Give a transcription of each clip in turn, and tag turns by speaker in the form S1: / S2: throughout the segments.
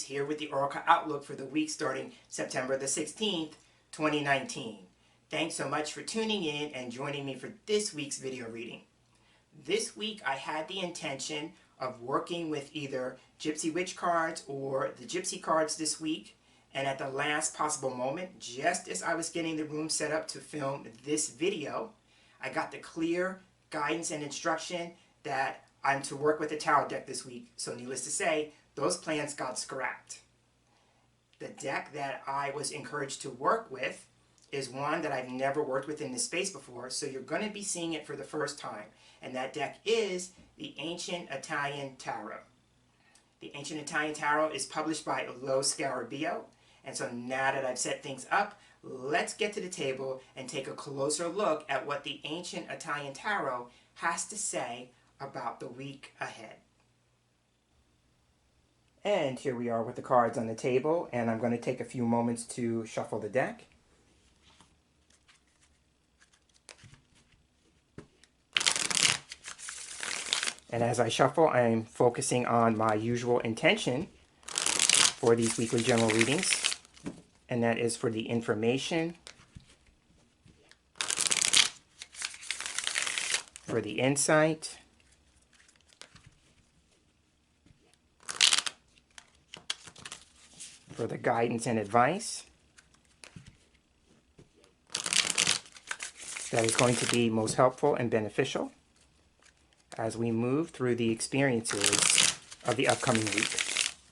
S1: James here with the Oracle Outlook for the week starting September the 16th, 2019. Thanks so much for tuning in and joining me for this week's video reading. This week I had the intention of working with either Gypsy Witch cards or the Gypsy cards this week, and at the last possible moment, just as I was getting the room set up to film this video, I got the clear guidance and instruction that I'm to work with a tarot deck this week. So needless to say, those plans got scrapped. The deck that I was encouraged to work with is one that I've never worked with in this space before, so you're going to be seeing it for the first time. And that deck is the Ancient Italian Tarot. The Ancient Italian Tarot is published by Lo Scarabeo. And so now that I've set things up, let's get to the table and take a closer look at what the Ancient Italian Tarot has to say about the week ahead. And here we are with the cards on the table, and I'm going to take a few moments to shuffle the deck. And as I shuffle, I'm focusing on my usual intention for these weekly general readings, and that is for the information, for the insight, for the guidance and advice that is going to be most helpful and beneficial as we move through the experiences of the upcoming week.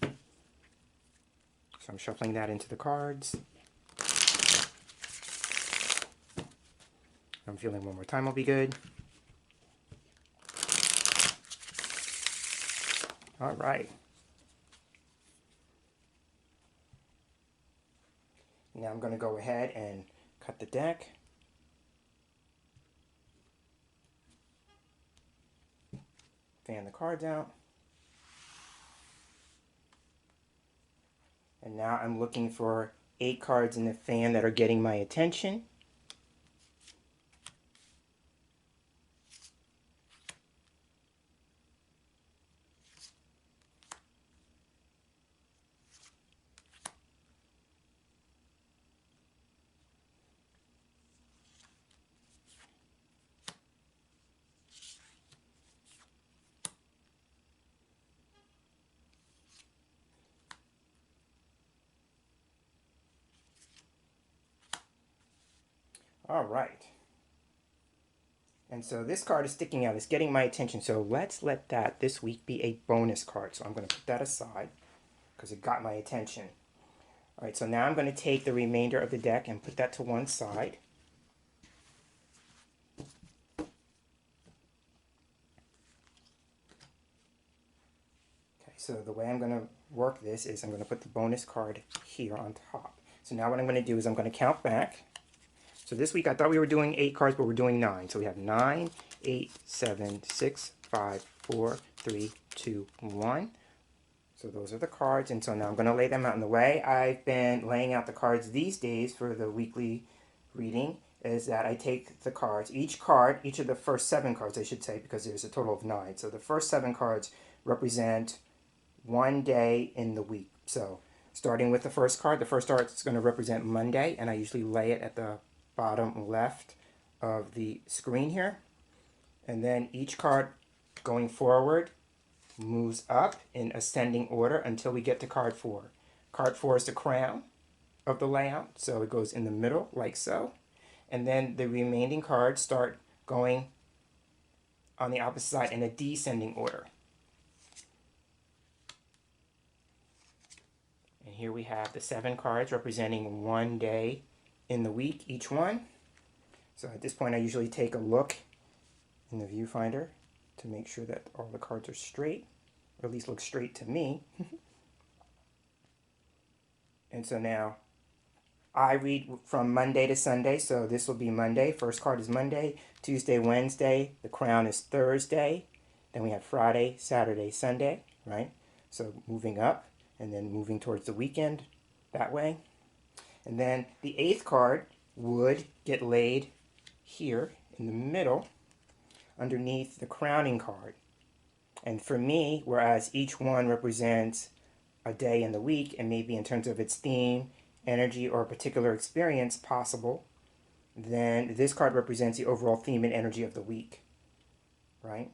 S1: So I'm shuffling that into the cards. I'm feeling one more time will be good. All right. Now I'm going to go ahead and cut the deck. Fan the cards out. And now I'm looking for 8 cards in the fan that are getting my attention. All right. And so this card is sticking out. It's getting my attention. So let's let that this week be a bonus card. So I'm going to put that aside because it got my attention. All right, so now I'm going to take the remainder of the deck and put that to one side. Okay, so the way I'm going to work this is I'm going to put the bonus card here on top. So now what I'm going to do is I'm going to count back. So this week I thought we were doing 8 cards, but we're doing 9. So we have 9, 8, 7, 6, 5, 4, 3, 2, 1. So those are the cards, and so now I'm going to lay them out. And the way I've been laying out the cards these days for the weekly reading is that I take the cards, each of the first 7 cards I should say, because there's a total of 9. So the first 7 cards represent one day in the week. So starting with the first card is going to represent Monday, and I usually lay it at the bottom left of the screen here. And then each card going forward moves up in ascending order until we get to card 4. Card 4 is the crown of the layout, so it goes in the middle like so. And then the remaining cards start going on the opposite side in a descending order. And here we have the 7 cards representing one day in the week, each one. So at this point I usually take a look in the viewfinder to make sure that all the cards are straight, or at least look straight to me. And so now I read from Monday to Sunday, so this will be Monday. First card is Monday, Tuesday, Wednesday, the crown is Thursday, then we have Friday, Saturday, Sunday, right? So moving up and then moving towards the weekend that way. And then the 8th card would get laid here in the middle underneath the crowning card. And for me, whereas each one represents a day in the week, and maybe in terms of its theme, energy, or a particular experience possible, then this card represents the overall theme and energy of the week, right?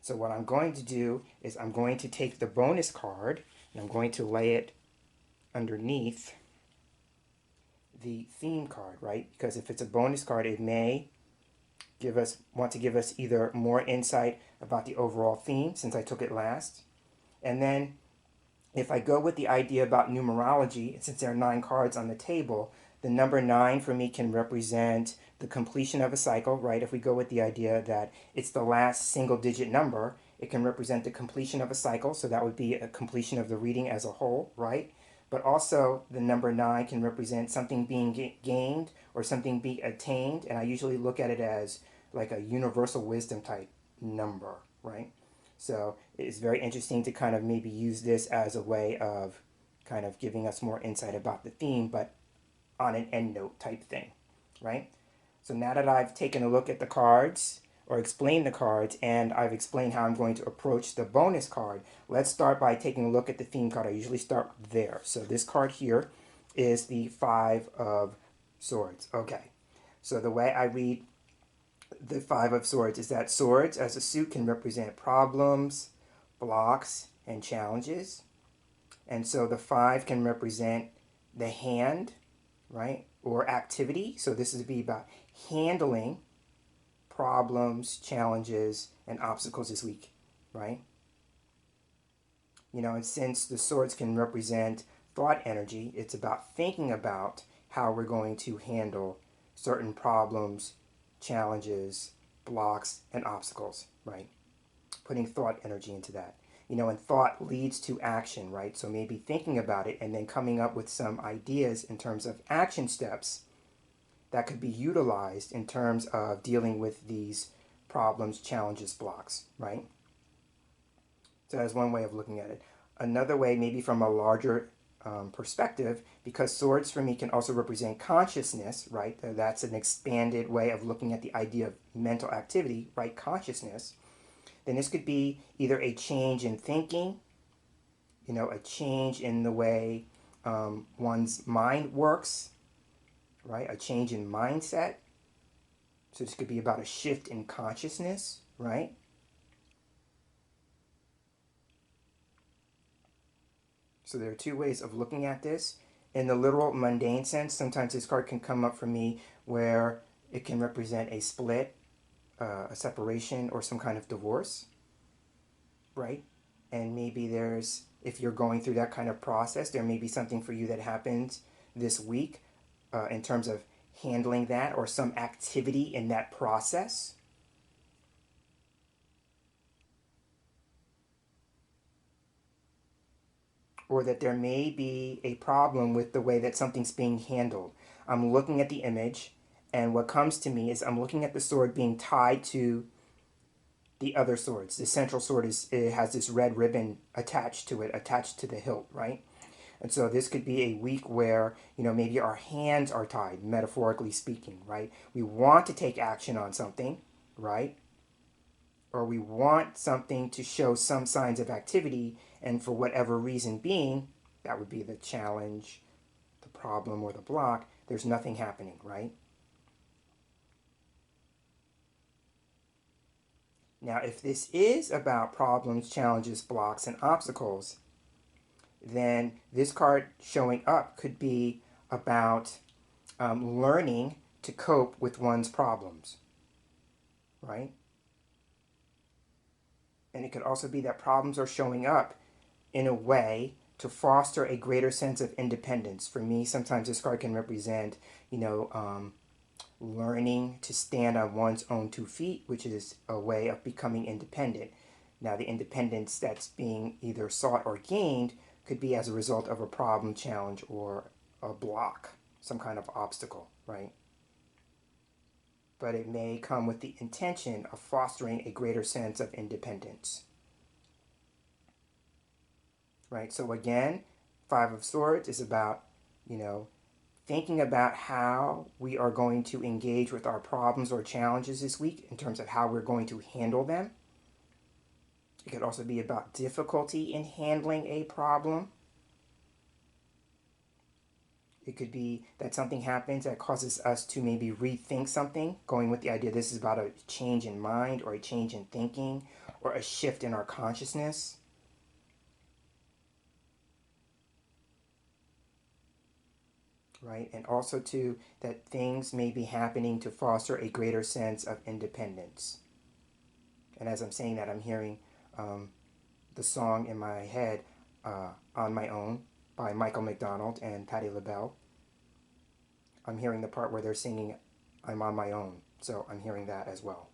S1: So what I'm going to do is I'm going to take the bonus card and I'm going to lay it underneath the theme card, right? Because if it's a bonus card, it may want to give us either more insight about the overall theme, since I took it last. And then if I go with the idea about numerology, since there are 9 cards on the table, the number 9 for me can represent the completion of a cycle, right? If we go with the idea that it's the last single digit number, it can represent the completion of a cycle, so that would be a completion of the reading as a whole, right? But also the number 9 can represent something being gained or something being attained, and I usually look at it as like a universal wisdom type number, right? So it's very interesting to kind of maybe use this as a way of kind of giving us more insight about the theme, but on an end note type thing, right? So now that I've taken a look at the cards or explained the cards and I've explained how I'm going to approach the bonus card, let's start by taking a look at the theme card. I usually start there. So this card here is the 5 of Swords. Okay, so the way I read the 5 of Swords is that swords as a suit can represent problems, blocks, and challenges. And so the 5 can represent the hand, right, or activity. So this is be about handling problems, challenges, and obstacles this week, right? You know, and since the swords can represent thought energy, it's about thinking about how we're going to handle certain problems, challenges, blocks, and obstacles, right? Putting thought energy into that. You know, and thought leads to action, right? So maybe thinking about it and then coming up with some ideas in terms of action steps that could be utilized in terms of dealing with these problems, challenges, blocks, right? So that's one way of looking at it. Another way, maybe from a larger perspective, because swords for me can also represent consciousness, right? That's an expanded way of looking at the idea of mental activity, right? Consciousness. Then this could be either a change in thinking, you know, a change in the way one's mind works, right? A change in mindset. So this could be about a shift in consciousness, right? So there are 2 ways of looking at this. In the literal mundane sense, sometimes this card can come up for me where it can represent a split, a separation, or some kind of divorce, right? And maybe there's, if you're going through that kind of process, there may be something for you that happens this week in terms of handling that or some activity in that process. Or that there may be a problem with the way that something's being handled. I'm looking at the image, and what comes to me is I'm looking at the sword being tied to the other swords. The central sword it has this red ribbon attached to it, attached to the hilt, right? And so this could be a week where, you know, maybe our hands are tied, metaphorically speaking, right? We want to take action on something, right? Or we want something to show some signs of activity, and for whatever reason being, that would be the challenge, the problem, or the block, there's nothing happening, right? Now, if this is about problems, challenges, blocks, and obstacles, then this card showing up could be about learning to cope with one's problems, right? And it could also be that problems are showing up in a way to foster a greater sense of independence. For me, sometimes this card can represent, you know, learning to stand on one's own 2 feet, which is a way of becoming independent. Now, the independence that's being either sought or gained could be as a result of a problem, challenge, or a block, some kind of obstacle, right? But it may come with the intention of fostering a greater sense of independence, right? So again, 5 of Swords is about, you know, thinking about how we are going to engage with our problems or challenges this week in terms of how we're going to handle them. It could also be about difficulty in handling a problem, It could be that something happens that causes us to maybe rethink something, going with the idea this is about a change in mind or a change in thinking or a shift in our consciousness. Right? And also, too, that things may be happening to foster a greater sense of independence. And as I'm saying that, I'm hearing the song in my head, On My Own, by Michael McDonald and Patti LaBelle. I'm hearing the part where they're singing, I'm on my own. So I'm hearing that as well,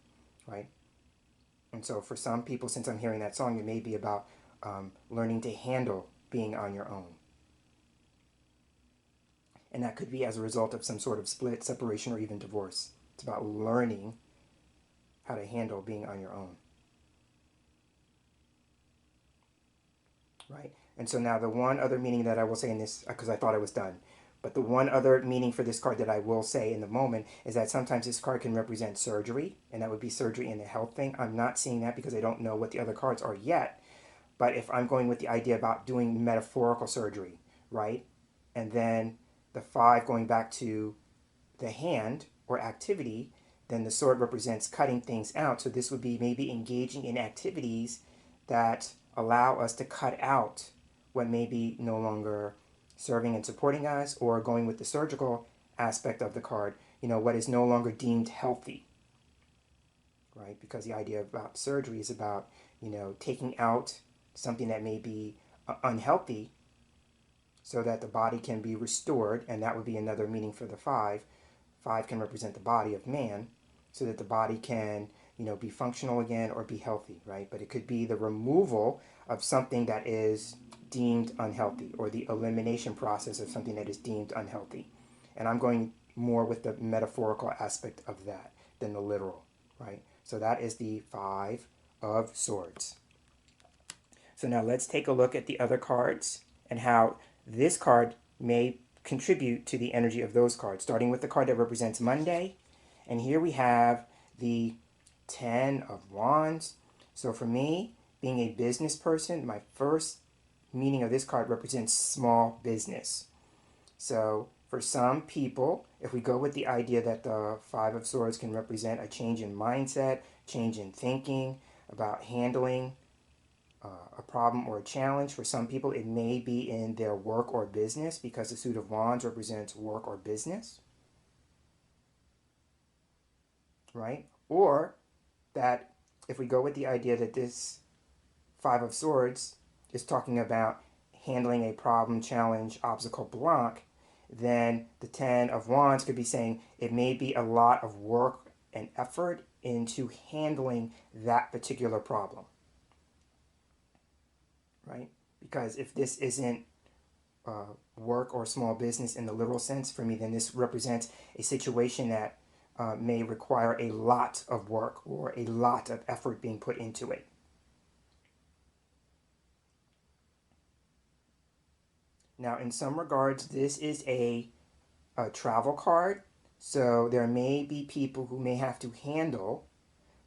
S1: right? And so for some people, since I'm hearing that song, it may be about learning to handle being on your own. And that could be as a result of some sort of split, separation, or even divorce. It's about learning how to handle being on your own. Right? And so now the one other meaning that I will say in this, because I thought I was done, but the one other meaning for this card that I will say in the moment is that sometimes this card can represent surgery, and that would be surgery in the health thing. I'm not seeing that because I don't know what the other cards are yet, but if I'm going with the idea about doing metaphorical surgery, right? And then the 5 going back to the hand or activity, then the sword represents cutting things out. So this would be maybe engaging in activities that allow us to cut out what may be no longer serving and supporting us, or going with the surgical aspect of the card, what is no longer deemed healthy, right? Because the idea about surgery is about, taking out something that may be unhealthy so that the body can be restored, and that would be another meaning for the 5. 5 can represent the body of man, so that the body can, be functional again or be healthy, right? But it could be the removal of something that is deemed unhealthy, or the elimination process of something that is deemed unhealthy. And I'm going more with the metaphorical aspect of that than the literal, right? So that is the 5 of Swords. So now let's take a look at the other cards and how this card may contribute to the energy of those cards, starting with the card that represents Monday. And here we have the 10 of Wands. So for me, being a business person, my first meaning of this card represents small business. So for some people, if we go with the idea that the 5 of Swords can represent a change in mindset, change in thinking, about handling a problem or a challenge, for some people it may be in their work or business, because the Suit of Wands represents work or business, right? Or that if we go with the idea that this 5 of Swords is talking about handling a problem, challenge, obstacle, block, then the 10 of Wands could be saying it may be a lot of work and effort into handling that particular problem, right? Because if this isn't work or small business in the literal sense for me, then this represents a situation that may require a lot of work or a lot of effort being put into it. Now, in some regards, this is a travel card, so there may be people who may have to handle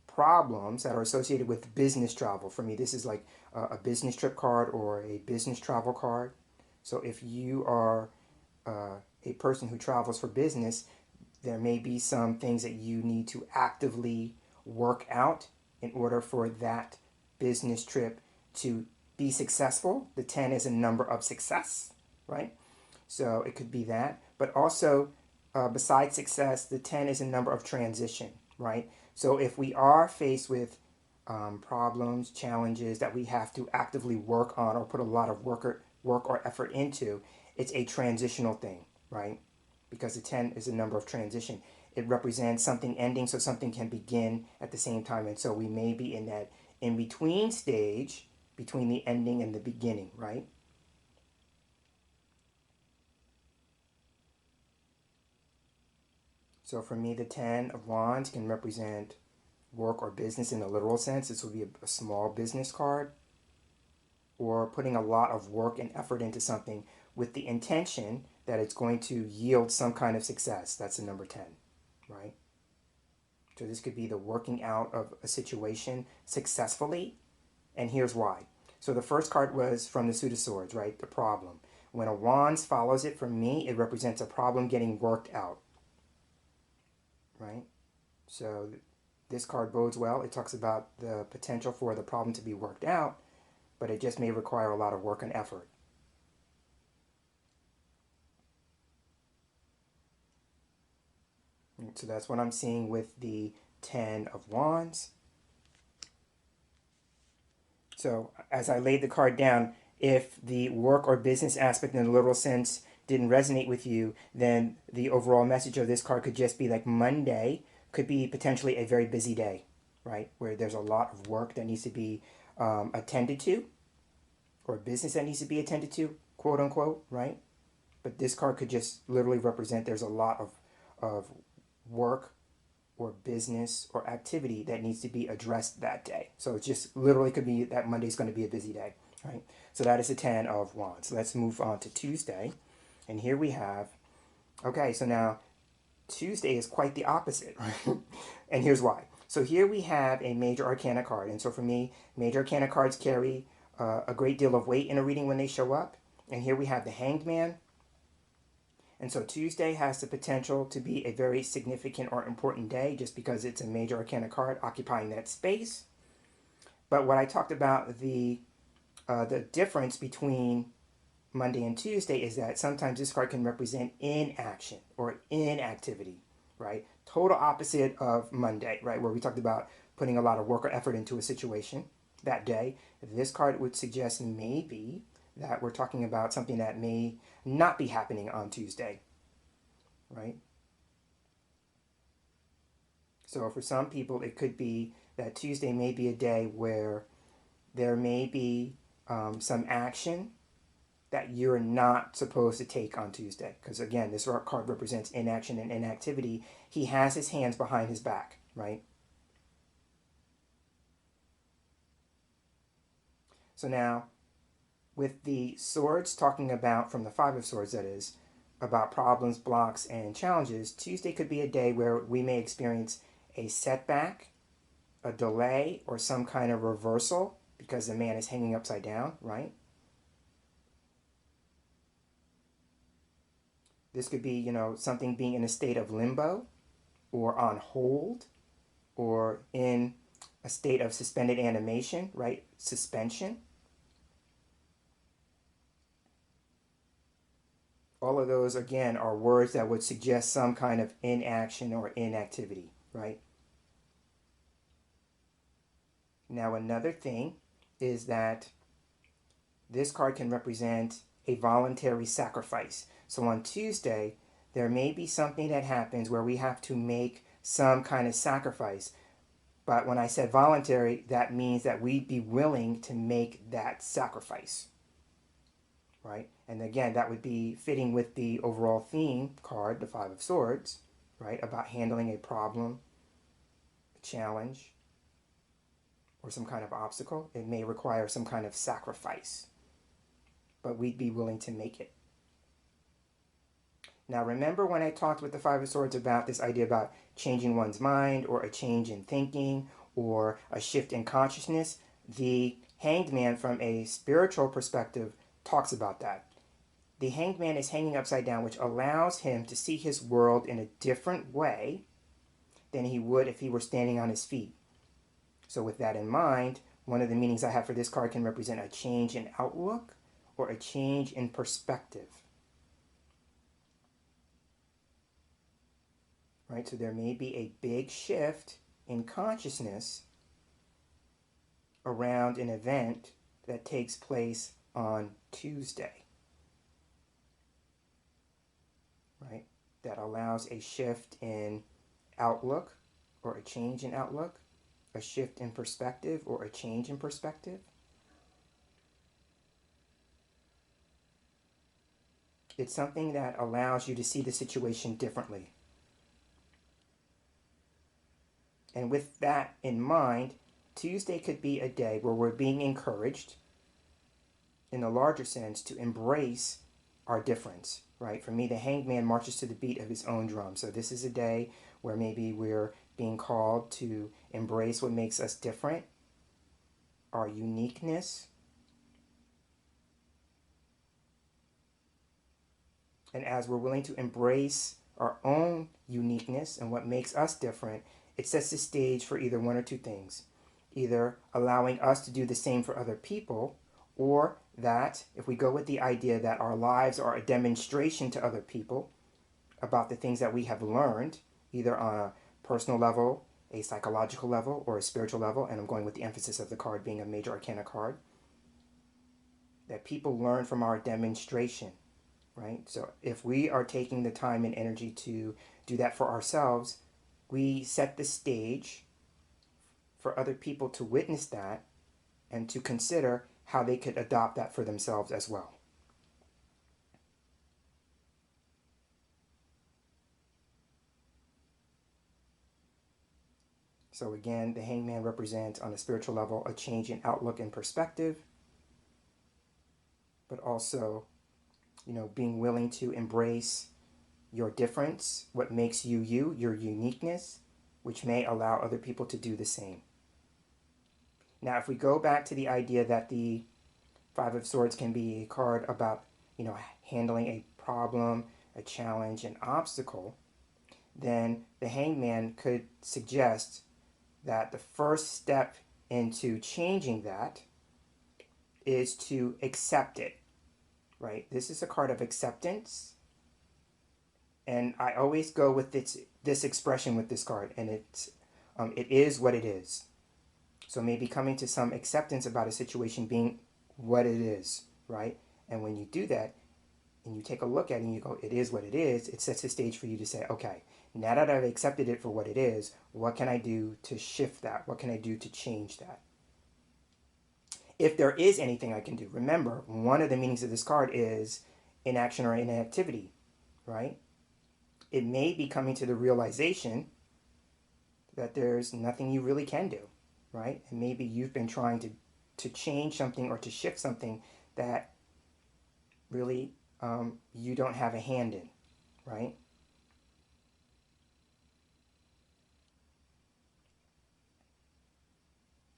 S1: problems that are associated with business travel. For me, this is like a business trip card or a business travel card. So if you are a person who travels for business, there may be some things that you need to actively work out in order for that business trip to be successful. The 10 is a number of success, right? So it could be that. But also, besides success, the 10 is a number of transition, right? So if we are faced with problems, challenges that we have to actively work on or put a lot of work or effort into, it's a transitional thing, right? Because the 10 is a number of transition. It represents something ending so something can begin at the same time. And so we may be in that in-between stage between the ending and the beginning, right? So for me, the 10 of Wands can represent work or business in the literal sense. This would be a small business card, or putting a lot of work and effort into something with the intention that it's going to yield some kind of success. That's the number 10, right? So this could be the working out of a situation successfully, and here's why. So the first card was from the Suit of Swords, right? The problem. When a wands follows it, for me, it represents a problem getting worked out, right? So this card bodes well. It talks about the potential for the problem to be worked out, but it just may require a lot of work and effort. So that's what I'm seeing with the 10 of Wands. So as I laid the card down, if the work or business aspect in the literal sense didn't resonate with you, then the overall message of this card could just be like Monday could be potentially a very busy day, right? Where there's a lot of work that needs to be attended to, or business that needs to be attended to, quote unquote, right? But this card could just literally represent there's a lot of work or business or activity that needs to be addressed that day. So it just literally could be that Monday's going to be a busy day, right? So that is the 10 of Wands. So let's move on to Tuesday. And here we have, okay, so now Tuesday is quite the opposite, right? And here's why. So here we have a major arcana card. And so for me, major arcana cards carry a great deal of weight in a reading when they show up. And here we have the Hanged Man. And so Tuesday has the potential to be a very significant or important day just because it's a major arcana card occupying that space. But what I talked about, the difference between Monday and Tuesday is that sometimes this card can represent inaction or inactivity, right? Total opposite of Monday, right? Where we talked about putting a lot of work or effort into a situation that day. This card would suggest maybe that we're talking about something that may not be happening on Tuesday, right? So for some people, it could be that Tuesday may be a day where there may be some action that you're not supposed to take on Tuesday. Because again, this card represents inaction and inactivity. He has his hands behind his back, right? So now, with the swords talking about, from the Five of Swords that is, about problems, blocks, and challenges, Tuesday could be a day where we may experience a setback, a delay, or some kind of reversal because the man is hanging upside down, right? This could be, something being in a state of limbo or on hold or in a state of suspended animation, right? Suspension. All of those, again, are words that would suggest some kind of inaction or inactivity, right? Now, another thing is that this card can represent a voluntary sacrifice. So on Tuesday, there may be something that happens where we have to make some kind of sacrifice. But when I said voluntary, that means that we'd be willing to make that sacrifice, right? And again, that would be fitting with the overall theme card, the Five of Swords, right? About handling a problem, a challenge, or some kind of obstacle. It may require some kind of sacrifice, but we'd be willing to make it. Now, remember when I talked with the Five of Swords about this idea about changing one's mind or a change in thinking or a shift in consciousness? The Hanged Man, from a spiritual perspective, talks about that. The Hanged Man is hanging upside down, which allows him to see his world in a different way than he would if he were standing on his feet. So with that in mind, one of the meanings I have for this card can represent a change in outlook or a change in perspective. Right? So there may be a big shift in consciousness around an event that takes place on Tuesday. Right? That allows a shift in outlook or a change in outlook, a shift in perspective or a change in perspective. It's something that allows you to see the situation differently. And with that in mind, Tuesday could be a day where we're being encouraged, in a larger sense, to embrace our difference, right? For me, the Hanged Man marches to the beat of his own drum. So this is a day where maybe we're being called to embrace what makes us different, our uniqueness, And as we're willing to embrace our own uniqueness and what makes us different, it sets the stage for either one or two things. Either allowing us to do the same for other people, or that if we go with the idea that our lives are a demonstration to other people about the things that we have learned, either on a personal level, a psychological level, or a spiritual level, and I'm going with the emphasis of the card being a major arcana card, that people learn from our demonstration, right? So if we are taking the time and energy to do that for ourselves, we set the stage for other people to witness that and to consider how they could adopt that for themselves as well. So again, the hangman represents on a spiritual level a change in outlook and perspective, but also, being willing to embrace your difference, what makes you you, your uniqueness, which may allow other people to do the same. Now, if we go back to the idea that the Five of Swords can be a card about, handling a problem, a challenge, an obstacle, then the hangman could suggest that the first step into changing that is to accept it, right? This is a card of acceptance. And I always go with this expression with this card, and it is what it is. So maybe coming to some acceptance about a situation being what it is, right? And when you do that, and you take a look at it and you go, it is what it is, it sets the stage for you to say, okay, now that I've accepted it for what it is, what can I do to shift that? What can I do to change that? If there is anything I can do, remember, one of the meanings of this card is inaction or inactivity, right? It may be coming to the realization that there's nothing you really can do, right? And maybe you've been trying to change something or to shift something that really you don't have a hand in, right?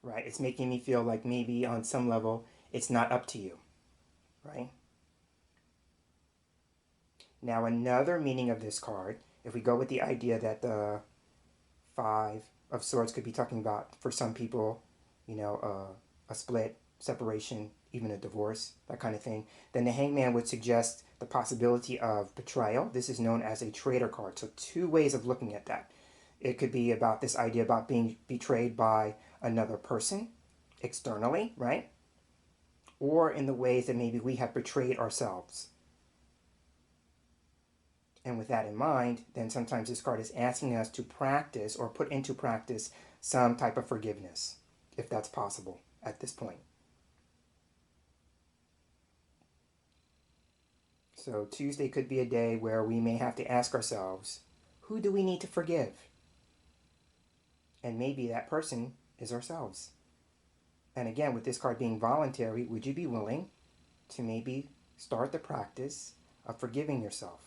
S1: Right? It's making me feel like maybe on some level it's not up to you, right? Now, another meaning of this card, if we go with the idea that the Five of Swords could be talking about, for some people, a split, separation, even a divorce, that kind of thing, then the hangman would suggest the possibility of betrayal. This is known as a traitor card. So two ways of looking at that. It could be about this idea about being betrayed by another person externally, right? Or in the ways that maybe we have betrayed ourselves. And with that in mind, then sometimes this card is asking us to practice or put into practice some type of forgiveness, if that's possible at this point. So Tuesday could be a day where we may have to ask ourselves, who do we need to forgive? And maybe that person is ourselves. And again, with this card being voluntary, would you be willing to maybe start the practice of forgiving yourself?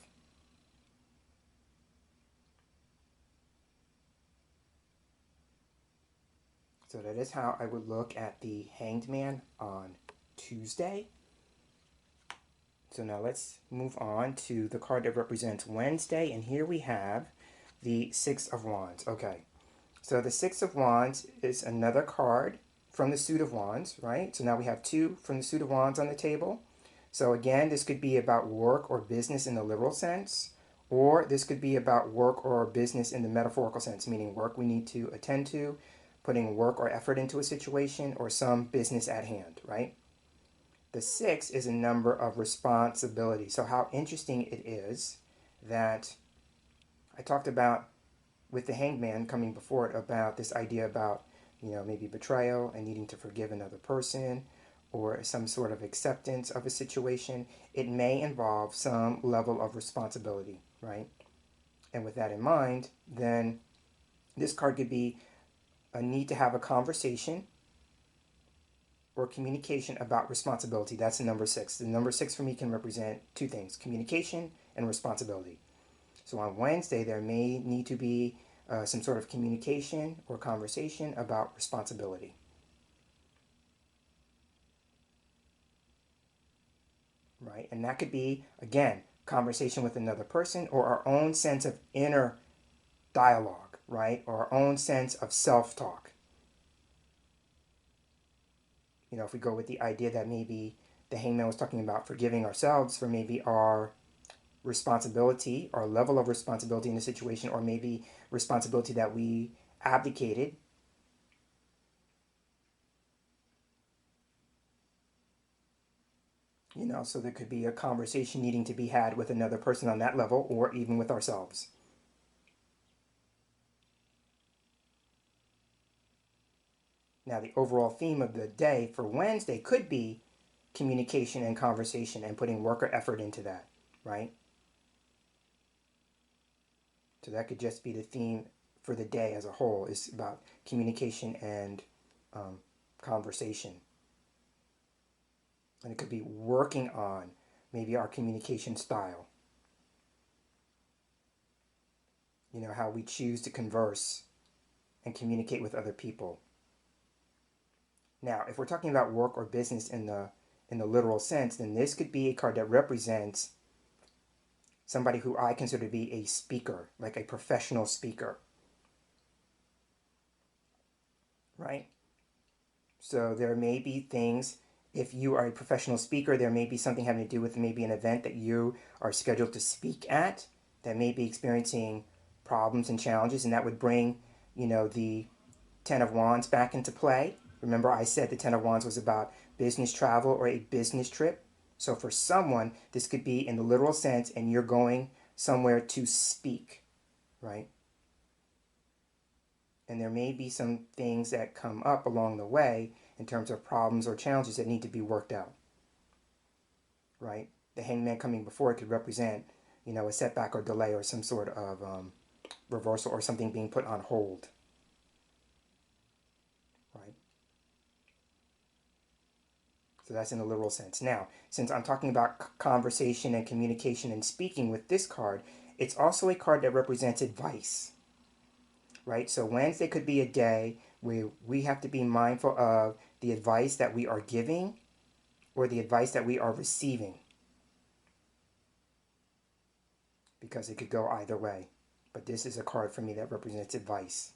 S1: So that is how I would look at the Hanged Man on Tuesday. So now let's move on to the card that represents Wednesday. And here we have the Six of Wands. Okay, so the Six of Wands is another card from the Suit of Wands, right? So now we have two from the Suit of Wands on the table. So again, this could be about work or business in the literal sense, or this could be about work or business in the metaphorical sense, meaning work we need to attend to, putting work or effort into a situation, or some business at hand, right? The six is a number of responsibility. So how interesting it is that I talked about with the hangman coming before it about this idea about, maybe betrayal and needing to forgive another person or some sort of acceptance of a situation. It may involve some level of responsibility, right? And with that in mind, then this card could be a need to have a conversation or communication about responsibility. That's the number six. The number six for me can represent two things: communication and responsibility. So on Wednesday, there may need to be some sort of communication or conversation about responsibility. Right? And that could be, again, conversation with another person, or our own sense of inner dialogue, right? Or our own sense of self-talk. You know, if we go with the idea that maybe the hangman was talking about forgiving ourselves for maybe our responsibility, our level of responsibility in the situation, or maybe responsibility that we abdicated. You know, so there could be a conversation needing to be had with another person on that level, or even with ourselves. Now, the overall theme of the day for Wednesday could be communication and conversation and putting work or effort into that, right? So that could just be the theme for the day as a whole, is about communication and conversation. And it could be working on maybe our communication style. You know, how we choose to converse and communicate with other people. Now, if we're talking about work or business in the literal sense, then this could be a card that represents somebody who I consider to be a speaker, like a professional speaker, right? So there may be things, if you are a professional speaker, there may be something having to do with maybe an event that you are scheduled to speak at that may be experiencing problems and challenges, and that would bring, you know, the Ten of Wands back into play. Remember, I said the Ten of Wands was about business travel or a business trip. So for someone, this could be in the literal sense, and you're going somewhere to speak, right? And there may be some things that come up along the way in terms of problems or challenges that need to be worked out, right? The hangman coming before it could represent, you know, a setback or delay or some sort of reversal or something being put on hold, right? So that's in the literal sense. Now, since I'm talking about conversation and communication and speaking with this card, it's also a card that represents advice, right? So Wednesday could be a day where we have to be mindful of the advice that we are giving or the advice that we are receiving, because it could go either way. But this is a card for me that represents advice.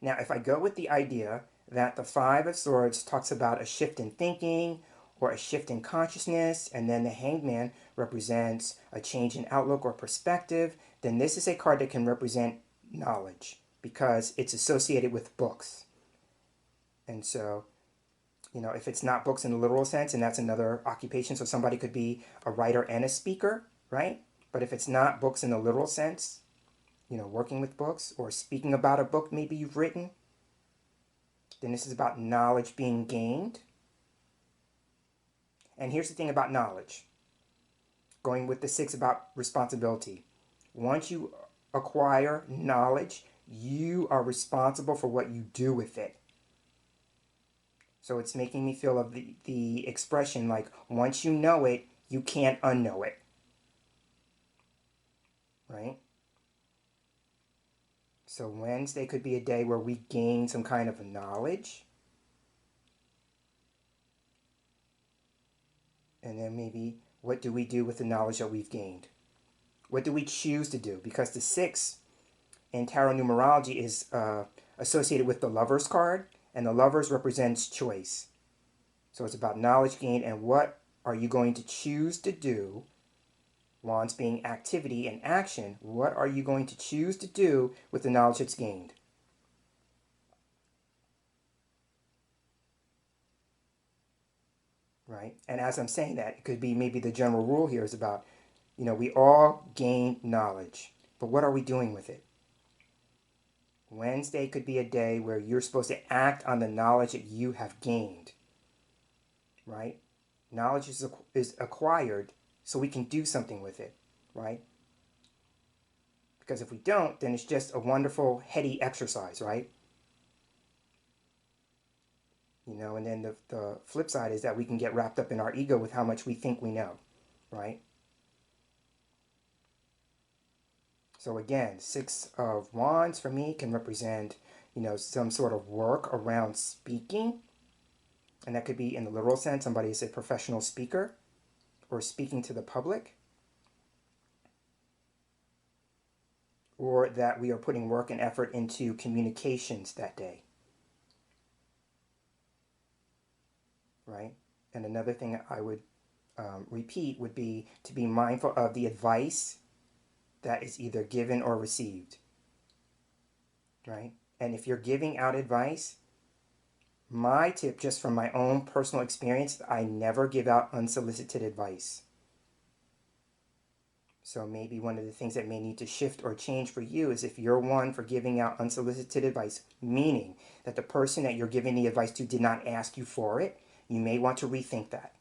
S1: Now, if I go with the idea that the Five of Swords talks about a shift in thinking or a shift in consciousness, and then the Hangman represents a change in outlook or perspective, then this is a card that can represent knowledge because it's associated with books. And so, you know, if it's not books in the literal sense, and that's another occupation, so somebody could be a writer and a speaker, right? But if it's not books in the literal sense, you know, working with books or speaking about a book maybe you've written, then this is about knowledge being gained. And here's the thing about knowledge, going with the Six about responsibility. Once you acquire knowledge, you are responsible for what you do with it. So it's making me feel of the expression like, once you know it, you can't unknow it, right? So Wednesday could be a day where we gain some kind of knowledge. And then maybe, what do we do with the knowledge that we've gained? What do we choose to do? Because the Six in tarot numerology is associated with the Lovers card, and the Lovers represents choice. So it's about knowledge gained, and what are you going to choose to do? Wands being activity and action. What are you going to choose to do with the knowledge that's gained? Right? And as I'm saying that, it could be maybe the general rule here is about, you know, we all gain knowledge, but what are we doing with it? Wednesday could be a day where you're supposed to act on the knowledge that you have gained, right? Knowledge is acquired so we can do something with it, right? Because if we don't, then it's just a wonderful heady exercise, right? You know, and then the flip side is that we can get wrapped up in our ego with how much we think we know, right? So again, Six of Wands for me can represent, you know, some sort of work around speaking. And that could be in the literal sense, somebody is a professional speaker. or speaking to the public, or that we are putting work and effort into communications that day, right? And another thing I would repeat would be to be mindful of the advice that is either given or received, right? And if you're giving out advice, my tip, just from my own personal experience, I never give out unsolicited advice. So maybe one of the things that may need to shift or change for you is if you're one for giving out unsolicited advice, meaning that the person that you're giving the advice to did not ask you for it, you may want to rethink that.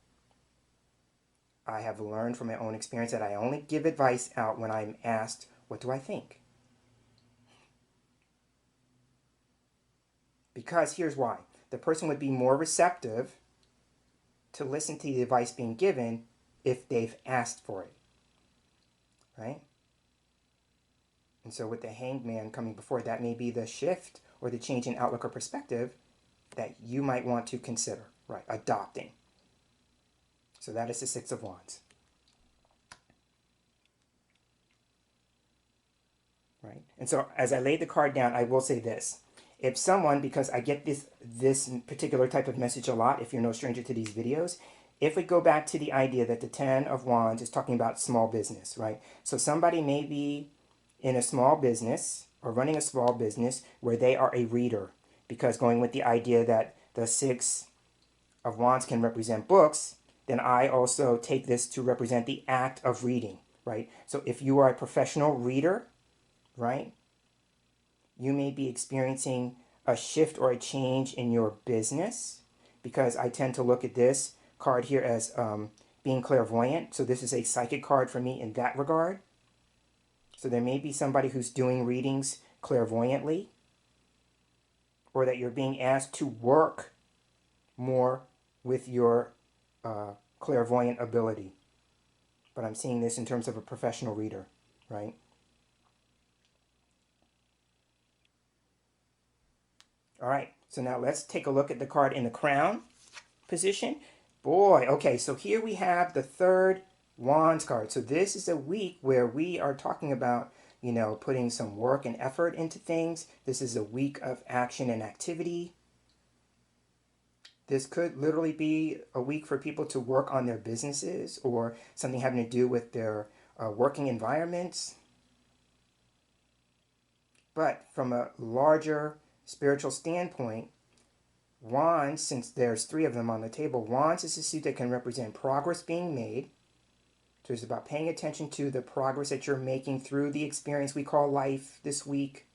S1: I have learned from my own experience that I only give advice out when I'm asked, what do I think? Because here's why. The person would be more receptive to listen to the advice being given if they've asked for it, right? And so with the hanged man coming before, that may be the shift or the change in outlook or perspective that you might want to consider, right? Adopting. So that is the Six of Wands. Right? And so as I laid the card down, I will say this. If someone, because I get this particular type of message a lot, if you're no stranger to these videos, if we go back to the idea that the Ten of Wands is talking about small business, right? So somebody may be in a small business or running a small business where they are a reader, because going with the idea that the Six of Wands can represent books, then I also take this to represent the act of reading, right? So if you are a professional reader, right, you may be experiencing a shift or a change in your business, because I tend to look at this card here as being clairvoyant. So this is a psychic card for me in that regard. So there may be somebody who's doing readings clairvoyantly, or that you're being asked to work more with your clairvoyant ability. But I'm seeing this in terms of a professional reader, right? All right, so now let's take a look at the card in the crown position. Boy, okay, so here we have the third Wands card. So this is a week where we are talking about, you know, putting some work and effort into things. This is a week of action and activity. This could literally be a week for people to work on their businesses or something having to do with their working environments. But from a larger spiritual standpoint, Wands, since there's three of them on the table, Wands is a suit that can represent progress being made. So it's about paying attention to the progress that you're making through the experience we call life this week.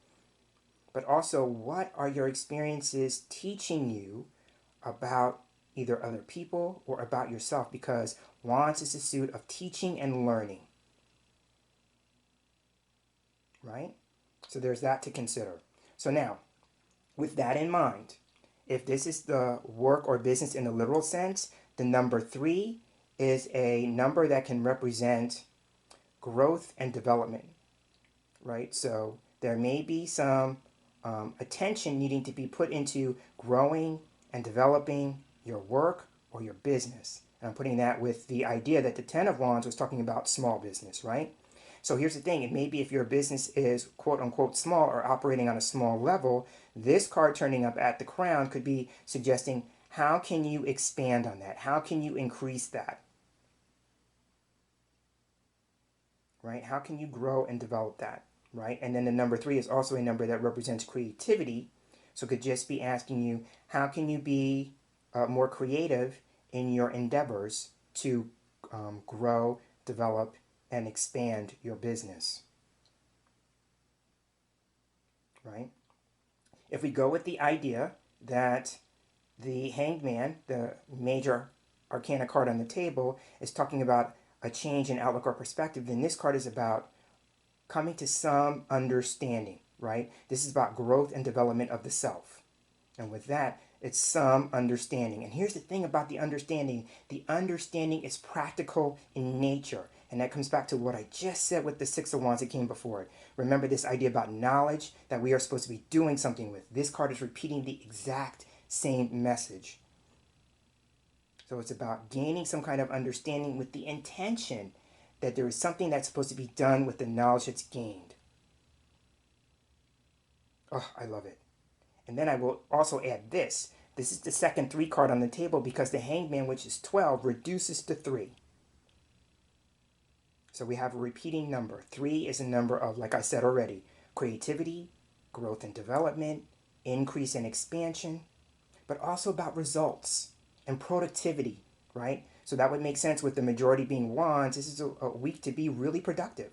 S1: But also, what are your experiences teaching you about either other people or about yourself? Because Wands is a suit of teaching and learning. Right? So there's that to consider. So now, with that in mind, if this is the work or business in the literal sense, the number 3 is a number that can represent growth and development, right? So there may be some attention needing to be put into growing and developing your work or your business. And I'm putting that with the idea that the Ten of Wands was talking about small business, right? So here's the thing. It may be if your business is quote unquote small or operating on a small level, this card turning up at the crown could be suggesting, how can you expand on that? How can you increase that? Right? How can you grow and develop that? Right? And then the number 3 is also a number that represents creativity. So it could just be asking you, how can you be more creative in your endeavors to grow, develop, and expand your business? Right? If we go with the idea that the Hanged Man, the major arcana card on the table, is talking about a change in outlook or perspective, then this card is about coming to some understanding, right? This is about growth and development of the self. And with that, it's some understanding. And here's the thing about the understanding is practical in nature. And that comes back to what I just said with the Six of Wands that came before it. Remember this idea about knowledge that we are supposed to be doing something with. This card is repeating the exact same message. So it's about gaining some kind of understanding with the intention that there is something that's supposed to be done with the knowledge that's gained. Oh, I love it. And then I will also add this. This is the second 3 card on the table because the hangman, which is 12, reduces to 3. So we have a repeating number. 3 is a number of, like I said already, creativity, growth and development, increase and expansion, but also about results and productivity, right? So that would make sense with the majority being wands. This is a week to be really productive.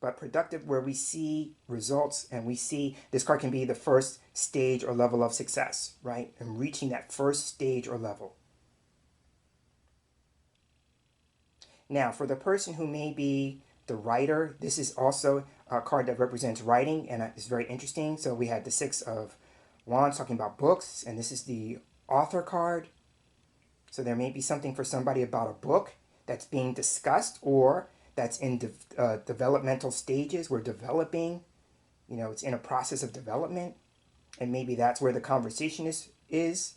S1: But productive where we see results and we see this card can be the first stage or level of success, right? And reaching that first stage or level. Now, for the person who may be the writer, this is also a card that represents writing, and it's very interesting. So we had the 6 of Wands talking about books, and this is the author card. So there may be something for somebody about a book that's being discussed or that's in developmental stages. We're developing, it's in a process of development, and maybe that's where the conversation is.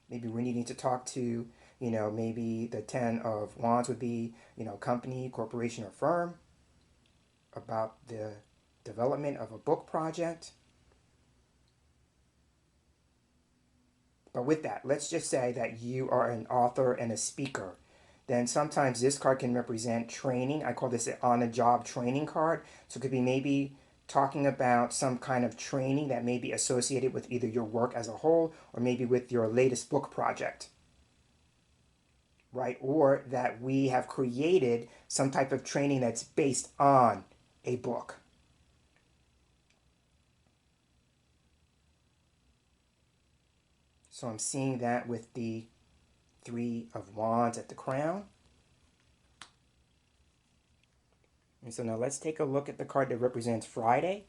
S1: Maybe we're needing to talk to, maybe the 10 of Wands would be, company, corporation, or firm about the development of a book project. But with that, let's just say that you are an author and a speaker. Then sometimes this card can represent training. I call this an on-the-job training card. So it could be maybe talking about some kind of training that may be associated with either your work as a whole or maybe with your latest book project, right? Or that we have created some type of training that's based on a book. So I'm seeing that with the 3 of Wands at the crown. And so now let's take a look at the card that represents Friday.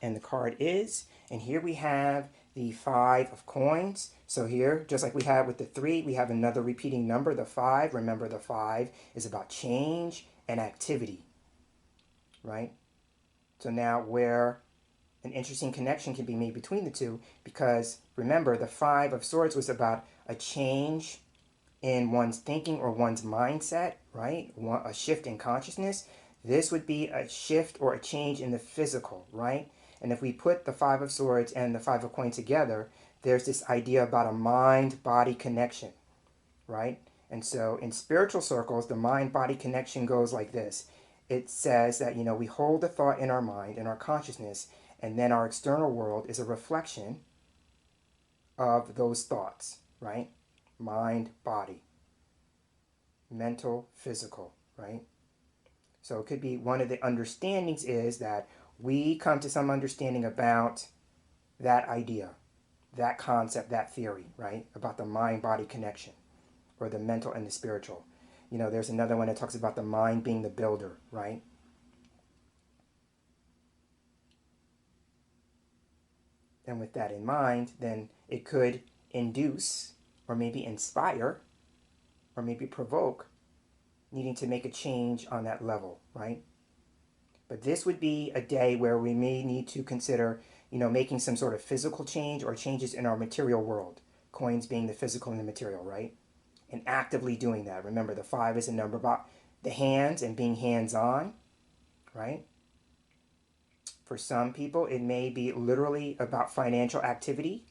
S1: And the card is, and here we have the 5 of coins. So here, just like we had with the 3, we have another repeating number, the 5. Remember, the 5 is about change and activity, right? So now where an interesting connection can be made between the two, because remember, the 5 of swords was about a change in one's thinking or one's mindset, right? A shift in consciousness. This would be a shift or a change in the physical, right? And if we put the 5 of swords and the 5 of coins together, there's this idea about a mind-body connection, right? And so in spiritual circles, the mind-body connection goes like this. It says that, we hold the thought in our mind, in our consciousness, and then our external world is a reflection of those thoughts, right? Mind, body, mental, physical, right? So it could be one of the understandings is that we come to some understanding about that idea, that concept, that theory, right? About the mind-body connection or the mental and the spiritual. There's another one that talks about the mind being the builder, right? And with that in mind, then it could induce or maybe inspire or maybe provoke needing to make a change on that level, right? But this would be a day where we may need to consider, making some sort of physical change or changes in our material world. Coins being the physical and the material, right? And actively doing that. Remember, the 5 is a number about the hands and being hands-on, right? For some people, it may be literally about financial activity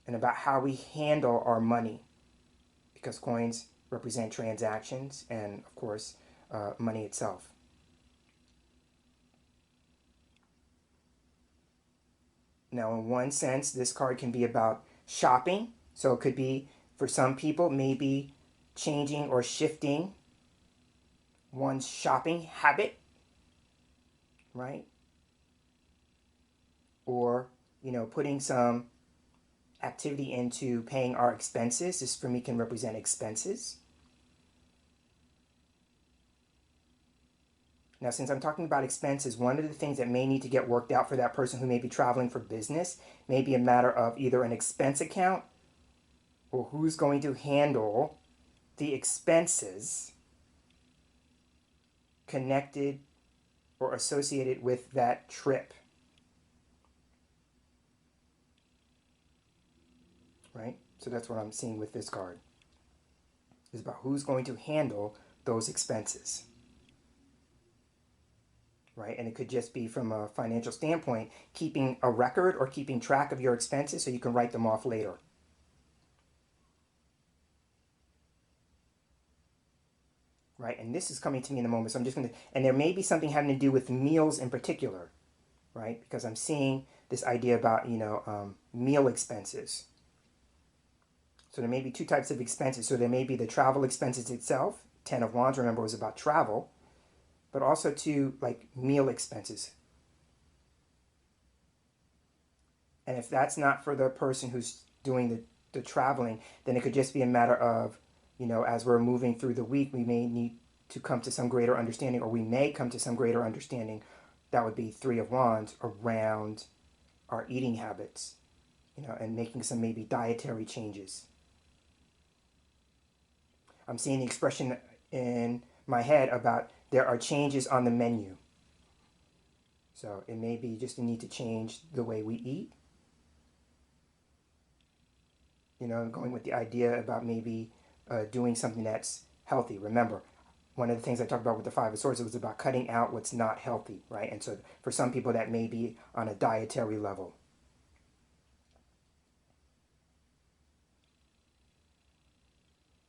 S1: and about how we handle our money, because coins represent transactions and, of course, money itself. Now, in one sense, this card can be about shopping. So it could be, for some people, maybe changing or shifting one's shopping habit, right? Or, putting some activity into paying our expenses. This, for me, can represent expenses. Now, since I'm talking about expenses, one of the things that may need to get worked out for that person who may be traveling for business may be a matter of either an expense account or who's going to handle the expenses connected or associated with that trip. right? So that's what I'm seeing with this card. It's about who's going to handle those expenses, right? And it could just be from a financial standpoint, keeping a record or keeping track of your expenses so you can write them off later. Right? And this is coming to me in a moment. So I'm just going to, and there may be something having to do with meals in particular, right? Because I'm seeing this idea about, meal expenses. So there may be two types of expenses. So there may be the travel expenses itself. Ten of Wands, remember, was about travel, but also to like meal expenses. And if that's not for the person who's doing the traveling, then it could just be a matter of, as we're moving through the week, we may need to come to some greater understanding, or we may come to some greater understanding. That would be Three of Wands around our eating habits, and making some maybe dietary changes. I'm seeing the expression in my head about there are changes on the menu. So it may be just a need to change the way we eat. Going with the idea about maybe doing something that's healthy. Remember, one of the things I talked about with the Five of Swords, it was about cutting out what's not healthy, right? And so for some people, that may be on a dietary level.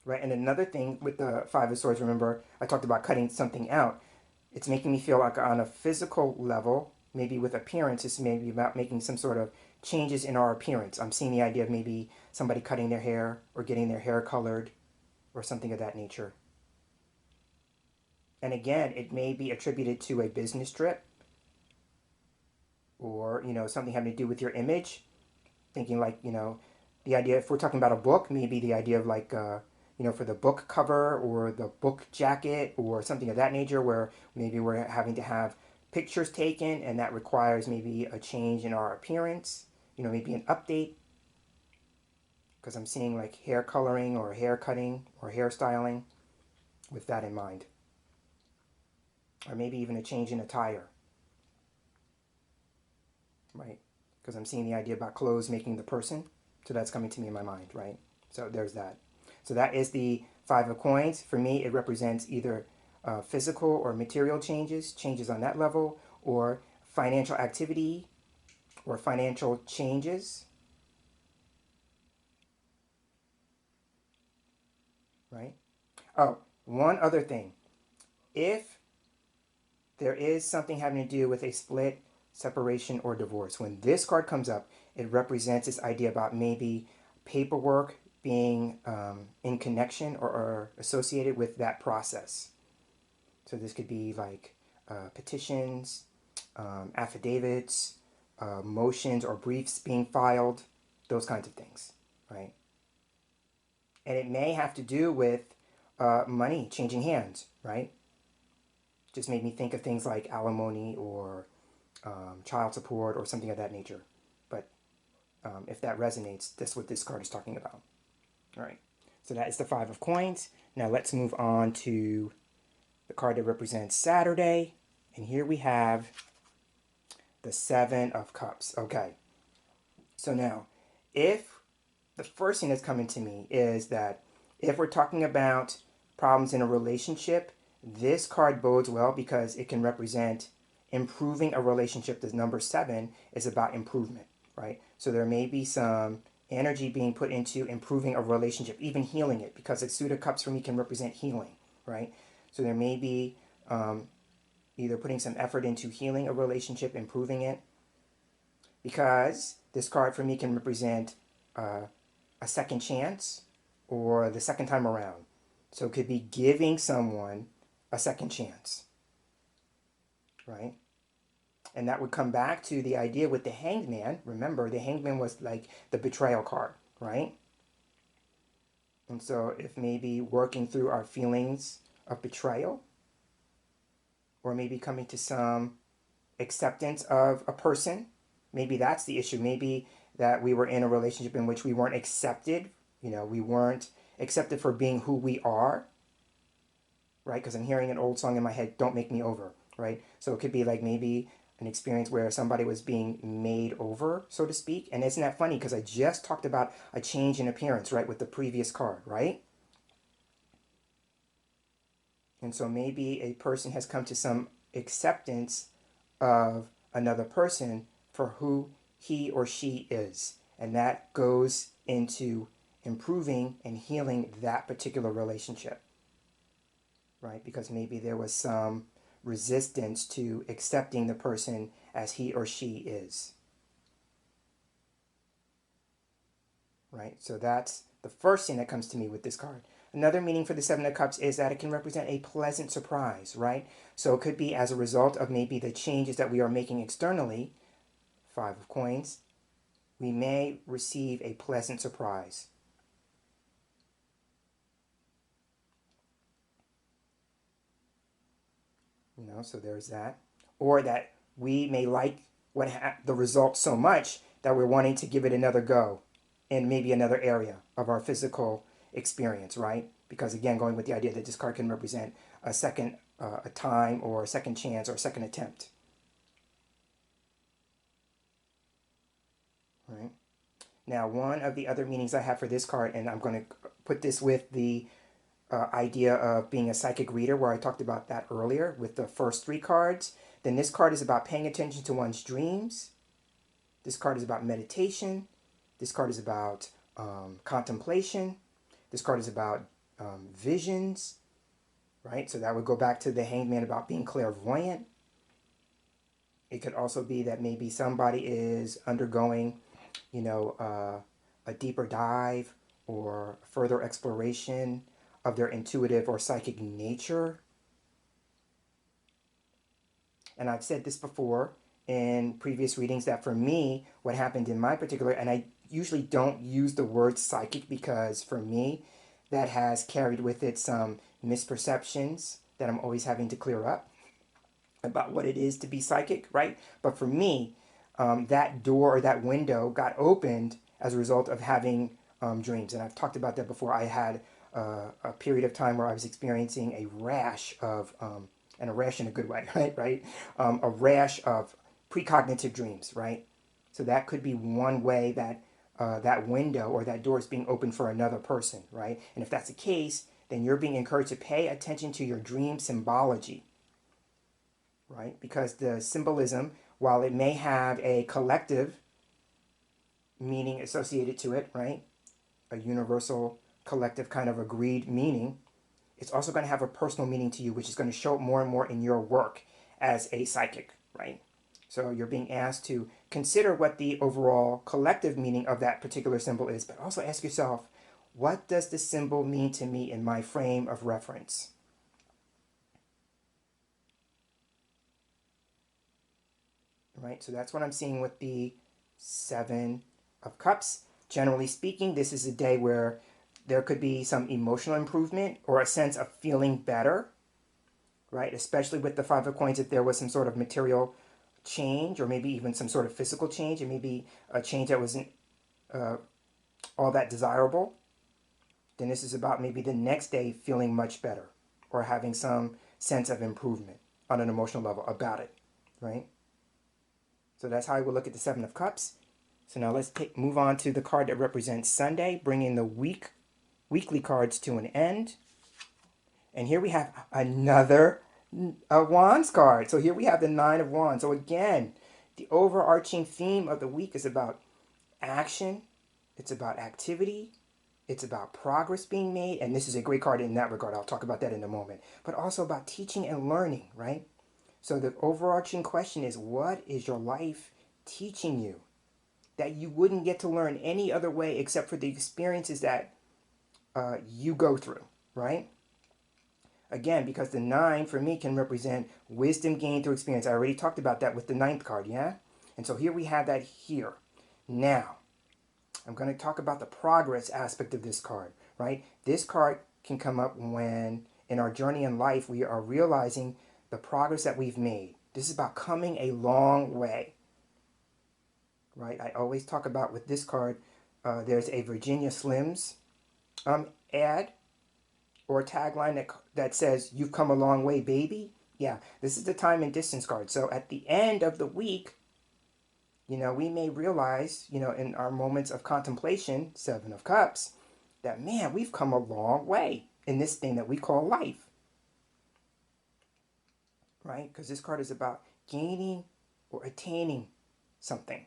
S1: Right, and another thing with the Five of Swords, remember, I talked about cutting something out. It's making me feel like on a physical level, maybe with appearance, it's maybe about making some sort of changes in our appearance. I'm seeing the idea of maybe somebody cutting their hair or getting their hair colored or something of that nature. And again, it may be attributed to a business trip or, something having to do with your image. Thinking like, the idea, if we're talking about a book, maybe the idea of like, for the book cover or the book jacket or something of that nature, where maybe we're having to have pictures taken and that requires maybe a change in our appearance, maybe an update. Because I'm seeing like hair coloring or hair cutting or hairstyling with that in mind. Or maybe even a change in attire, right? Because I'm seeing the idea about clothes making the person. So that's coming to me in my mind, right? So there's that. So that is the Five of Coins. For me, it represents either physical or material changes on that level, or financial activity or financial changes, right? Oh, one other thing. If there is something having to do with a split, separation, or divorce, when this card comes up, it represents this idea about maybe paperwork being in connection or associated with that process. So this could be like petitions, affidavits, motions or briefs being filed, those kinds of things, right? And it may have to do with money changing hands, right? Just made me think of things like alimony or child support or something of that nature. But if that resonates, that's what this card is talking about. All right. So that is the Five of Coins. Now let's move on to the card that represents Saturday. And here we have the Seven of Cups. Okay. So now, if the first thing that's coming to me is that if we're talking about problems in a relationship, this card bodes well because it can represent improving a relationship. The number 7 is about improvement, right? So there may be some energy being put into improving a relationship, even healing it, because the Suit of Cups for me can represent healing, right? So there may be either putting some effort into healing a relationship, improving it, because this card for me can represent a second chance or the second time around. So it could be giving someone a second chance, right? And that would come back to the idea with the Hanged Man. Remember, the Hanged Man was like the betrayal card, right? And so if maybe working through our feelings of betrayal, or maybe coming to some acceptance of a person, maybe that's the issue. Maybe that we were in a relationship in which we weren't accepted. We weren't accepted for being who we are, right? Because I'm hearing an old song in my head, "Don't Make Me Over," right? So it could be like maybe an experience where somebody was being made over, so to speak. And isn't that funny? Because I just talked about a change in appearance, right, with the previous card, right? And so maybe a person has come to some acceptance of another person for who he or she is. And that goes into improving and healing that particular relationship, right? Because maybe there was some resistance to accepting the person as he or she is, right? So that's the first thing that comes to me with this card. Another meaning for the Seven of Cups is that it can represent a pleasant surprise, right? So it could be as a result of maybe the changes that we are making externally, Five of Coins, we may receive a pleasant surprise. You know, so there's that. Or that we may like the result so much that we're wanting to give it another go in maybe another area of our physical experience, right? Because again, going with the idea that this card can represent a second a time or a second chance or a second attempt, right? Now, one of the other meanings I have for this card, and I'm going to put this with the idea of being a psychic reader, where I talked about that earlier with the first three cards, then this card is about paying attention to one's dreams. This card is about meditation. This card is about contemplation. This card is about visions, right? So that would go back to the Hanged Man about being clairvoyant. It could also be that maybe somebody is undergoing, you know, a deeper dive or further exploration of their intuitive or psychic nature. And I've said this before in previous readings that for me, what happened in my particular, and I usually don't use the word psychic because for me, that has carried with it some misperceptions that I'm always having to clear up about what it is to be psychic, right? But for me, that door or that window got opened as a result of having dreams. And I've talked about that before. I had a period of time where I was experiencing a rash of, and a rash in a good way, right? A rash of precognitive dreams, right? So that could be one way that that window or that door is being opened for another person, right? And if that's the case, then you're being encouraged to pay attention to your dream symbology, right? Because the symbolism, while it may have a collective meaning associated to it, right? A universal, collective kind of agreed meaning, it's also going to have a personal meaning to you, which is going to show up more and more in your work as a psychic, right? So you're being asked to consider what the overall collective meaning of that particular symbol is, but also ask yourself, what does the symbol mean to me in my frame of reference? Right, so that's what I'm seeing with the Seven of Cups. Generally speaking, this is a day where there could be some emotional improvement or a sense of feeling better, right? Especially with the Five of Coins, if there was some sort of material change or maybe even some sort of physical change, and maybe a change that wasn't all that desirable, then this is about maybe the next day feeling much better or having some sense of improvement on an emotional level about it, right? So that's how I would look at the Seven of Cups. So now let's move on to the card that represents Sunday, bringing the weekly cards to an end. And here we have another Wands card. So here we have the Nine of Wands. So again, the overarching theme of the week is about action. It's about activity. It's about progress being made. And this is a great card in that regard. I'll talk about that in a moment. But also about teaching and learning, right? So the overarching question is, what is your life teaching you that you wouldn't get to learn any other way except for the experiences that you go through, right? Again, because the nine for me can represent wisdom gained through experience. I already talked about that with the ninth card, yeah? And so here we have that here. Now, I'm going to talk about the progress aspect of this card, right? This card can come up when in our journey in life we are realizing the progress that we've made. This is about coming a long way, right? I always talk about with this card, there's a Virginia Slims ad or a tagline that says, "You've come a long way, baby." Yeah, this is the time and distance card. So at the end of the week, we may realize, in our moments of contemplation, Seven of Cups, that man, we've come a long way in this thing that we call life, right? Because this card is about gaining or attaining something.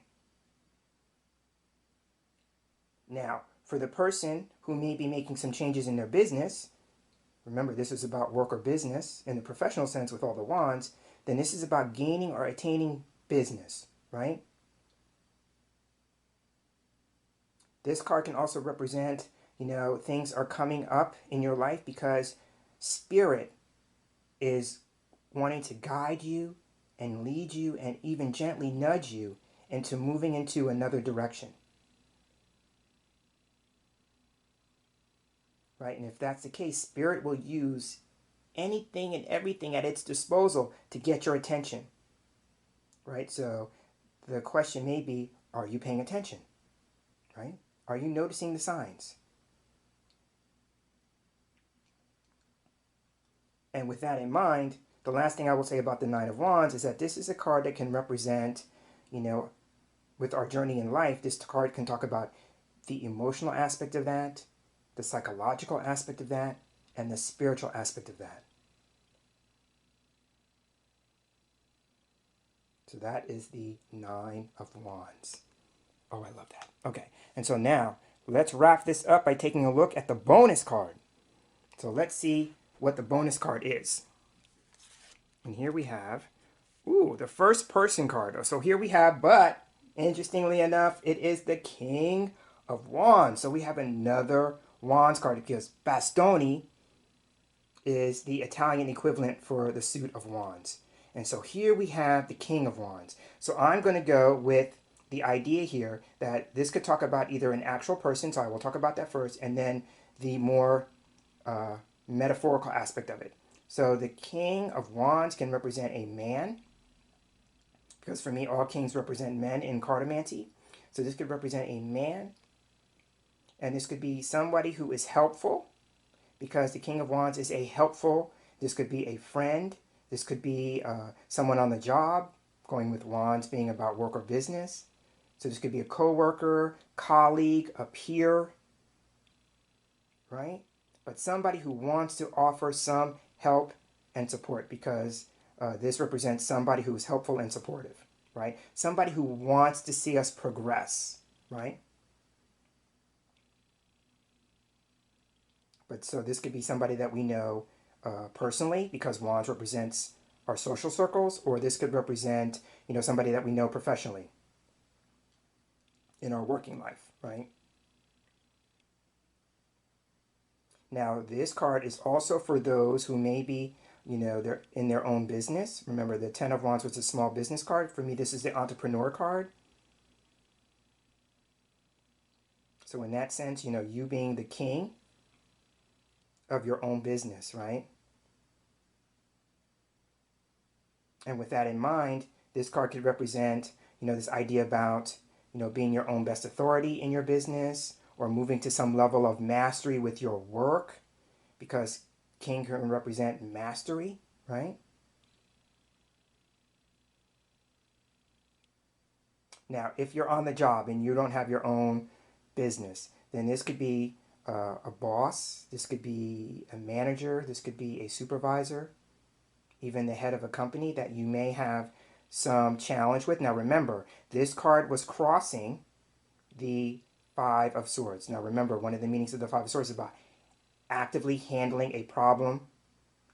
S1: Now, for the person who may be making some changes in their business, remember this is about work or business in the professional sense with all the wands, then this is about gaining or attaining business, right? This card can also represent, things are coming up in your life because Spirit is wanting to guide you and lead you and even gently nudge you into moving into another direction. Right? And if that's the case, Spirit will use anything and everything at its disposal to get your attention. Right? So the question may be, are you paying attention? Right? Are you noticing the signs? And with that in mind, the last thing I will say about the Nine of Wands is that this is a card that can represent, with our journey in life, this card can talk about the emotional aspect of that, the psychological aspect of that, and the spiritual aspect of that. So that is the Nine of Wands. Oh, I love that. Okay, and so now let's wrap this up by taking a look at the bonus card. So let's see what the bonus card is. And here we have, the first person card. So here we have, but interestingly enough, it is the King of Wands. So we have another Wands card because bastoni is the Italian equivalent for the suit of Wands. And so here we have the King of Wands. So I'm going to go with the idea here that this could talk about either an actual person, so I will talk about that first, and then the more metaphorical aspect of it. So the King of Wands can represent a man, because for me, all kings represent men in cartomancy. So this could represent a man, and this could be somebody who is helpful, because the King of Wands is a helpful. This could be a friend. This could be someone on the job, going with Wands being about work or business. So this could be a coworker, colleague, a peer, right? But somebody who wants to offer some help and support, because this represents somebody who is helpful and supportive, right? Somebody who wants to see us progress, right? But so this could be somebody that we know personally, because Wands represents our social circles, or this could represent, somebody that we know professionally in our working life, right? Now, this card is also for those who maybe, they're in their own business. Remember, the Ten of Wands was a small business card. For me, this is the entrepreneur card. So in that sense, you being the king of your own business, right? And with that in mind, this card could represent, this idea about, being your own best authority in your business, or moving to some level of mastery with your work, because king can represent mastery, right? Now, if you're on the job and you don't have your own business, then this could be a boss, this could be a manager, this could be a supervisor, even the head of a company that you may have some challenge with. Now remember, this card was crossing the Five of Swords. Now remember, one of the meanings of the Five of Swords is about actively handling a problem,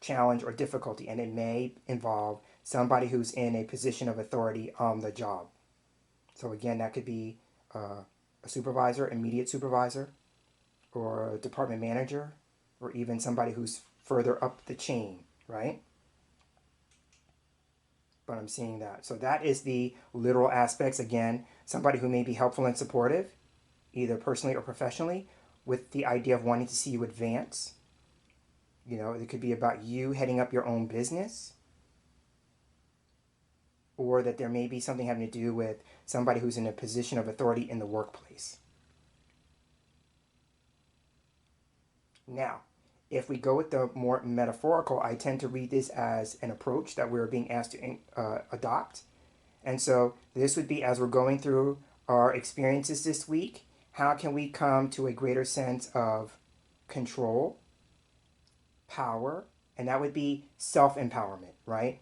S1: challenge, or difficulty, and it may involve somebody who's in a position of authority on the job. So again, that could be a supervisor, immediate supervisor, or a department manager, or even somebody who's further up the chain, right? But I'm seeing that. So that is the literal aspects. Again, somebody who may be helpful and supportive, either personally or professionally, with the idea of wanting to see you advance. It could be about you heading up your own business, or that there may be something having to do with somebody who's in a position of authority in the workplace. Now, If we go with the more metaphorical, I tend to read this as an approach that we're being asked to adopt. And so this would be, as we're going through our experiences this week, how can we come to a greater sense of control, power, and that would be self-empowerment, right?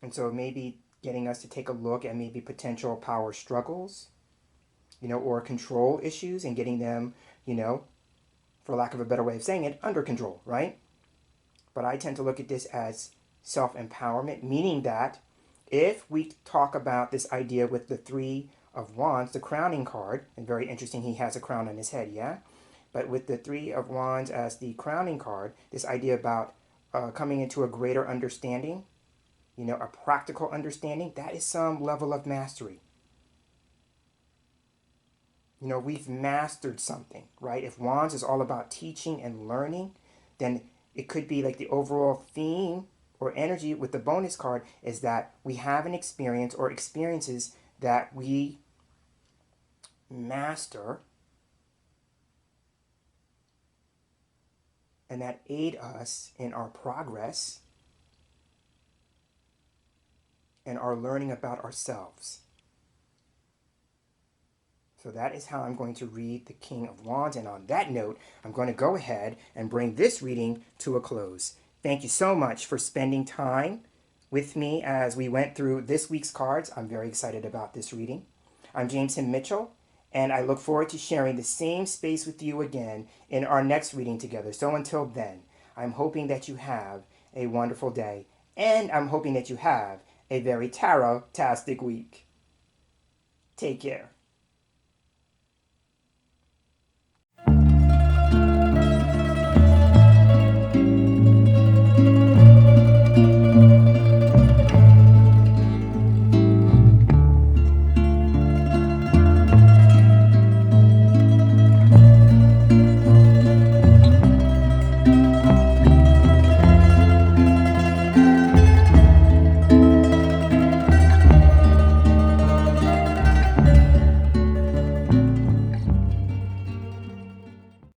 S1: And so maybe getting us to take a look at maybe potential power struggles, or control issues and getting them, for lack of a better way of saying it, under control, right? But I tend to look at this as self-empowerment, meaning that if we talk about this idea with the Three of Wands, the crowning card, and very interesting, he has a crown on his head, yeah? But with the Three of Wands as the crowning card, this idea about coming into a greater understanding, a practical understanding, that is some level of mastery. We've mastered something, right? If Wands is all about teaching and learning, then it could be like the overall theme or energy with the bonus card is that we have an experience or experiences that we master and that aid us in our progress and our learning about ourselves. So that is how I'm going to read the King of Wands. And on that note, I'm going to go ahead and bring this reading to a close. Thank you so much for spending time with me as we went through this week's cards. I'm very excited about this reading. I'm James Himm Mitchell, and I look forward to sharing the same space with you again in our next reading together. So until then, I'm hoping that you have a wonderful day, and I'm hoping that you have a very tarot-tastic week. Take care.